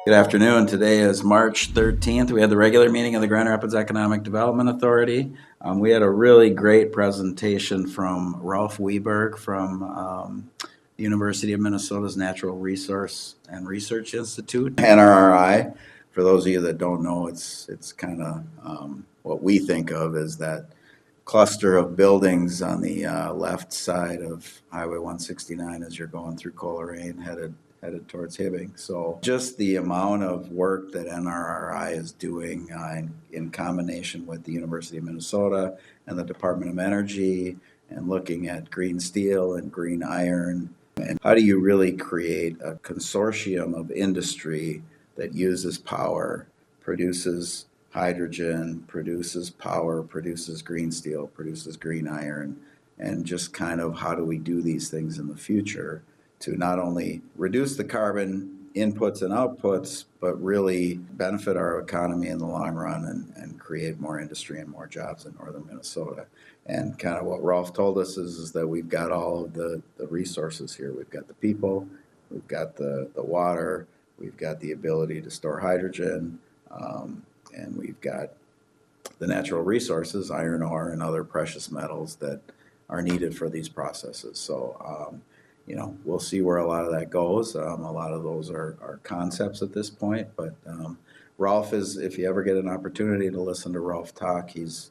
Good afternoon. Today is March 13th. We had the regular meeting of the Grand Rapids Economic Development Authority. We had a really great presentation from Rolf Weberg from the University of Minnesota's Natural Resource and Research Institute, NRRI. For those of you that don't know, it's kind of what we think of as that cluster of buildings on the left side of Highway 169 as you're going through Coleraine headed towards Hibbing. So just the amount of work that NRRI is doing in combination with the University of Minnesota and the Department of Energy, and looking at green steel and green iron, and how do you really create a consortium of industry that uses power, produces hydrogen, produces power, produces green steel, produces green iron, and just kind of how do we do these things in the future to not only reduce the carbon inputs and outputs, but really benefit our economy in the long run and create more industry and more jobs in northern Minnesota. And kind of what Rolf told us is that we've got all of the resources here. We've got the people, we've got the water, we've got the ability to store hydrogen, and we've got the natural resources, iron ore and other precious metals that are needed for these processes. So, we'll see where a lot of that goes. A lot of those are concepts at this point, but Rolf is, if you ever get an opportunity to listen to Rolf talk, he's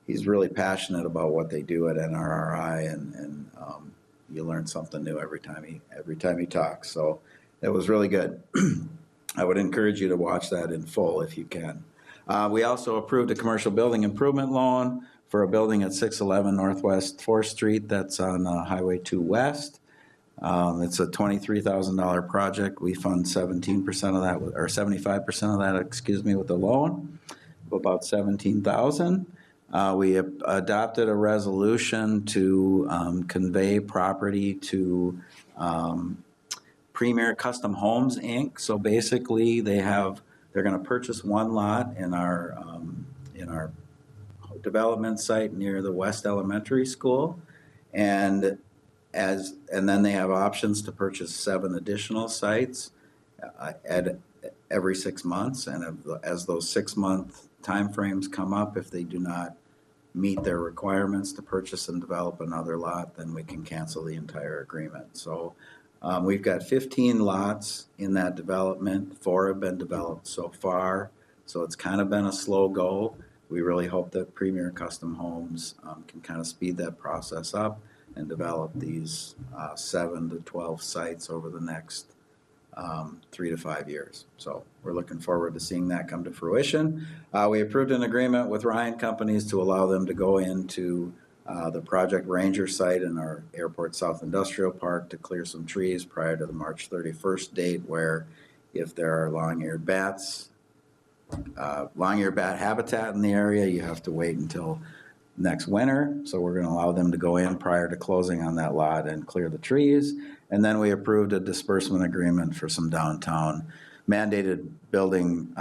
really passionate about what they do at NRRI, and you learn something new every time he talks. So it was really good. I would encourage you to watch that in full if you can. We also approved a commercial building improvement loan for a building at 611 Northwest 4th Street. That's on Highway 2 West. It's a $23,000 project. We fund 17% of that, or 75% of that, with the loan, about $17,000. We adopted a resolution to convey property to Premier Custom Homes, Inc. So basically, they're going to purchase one lot in our development site near the West Elementary School, and then they have options to purchase 7 additional sites at every 6 months. And as those 6-month timeframes come up, if they do not meet their requirements to purchase and develop another lot, then we can cancel the entire agreement. So we've got 15 lots in that development. 4 have been developed so far, so it's kind of been a slow go. We really hope that Premier Custom Homes can kind of speed that process up and develop these 7 to 12 sites over the next 3 to 5 years. So we're looking forward to seeing that come to fruition. We approved an agreement with Ryan Companies to allow them to go into the Project Ranger site in our Airport South Industrial Park to clear some trees prior to the March 31st date, where if there are long-eared bat habitat in the area, you have to wait until next winter. So we're going to allow them to go in prior to closing on that lot and clear the trees. And then we approved a disbursement agreement for some downtown mandated building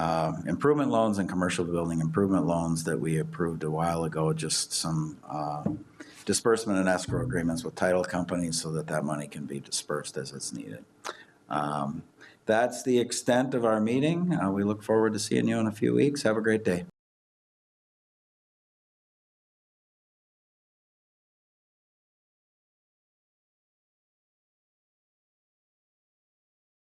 improvement loans and commercial building improvement loans that we approved a while ago, just some disbursement and escrow agreements with title companies so that money can be dispersed as it's needed. That's the extent of our meeting. We look forward to seeing you in a few weeks. Have a great day.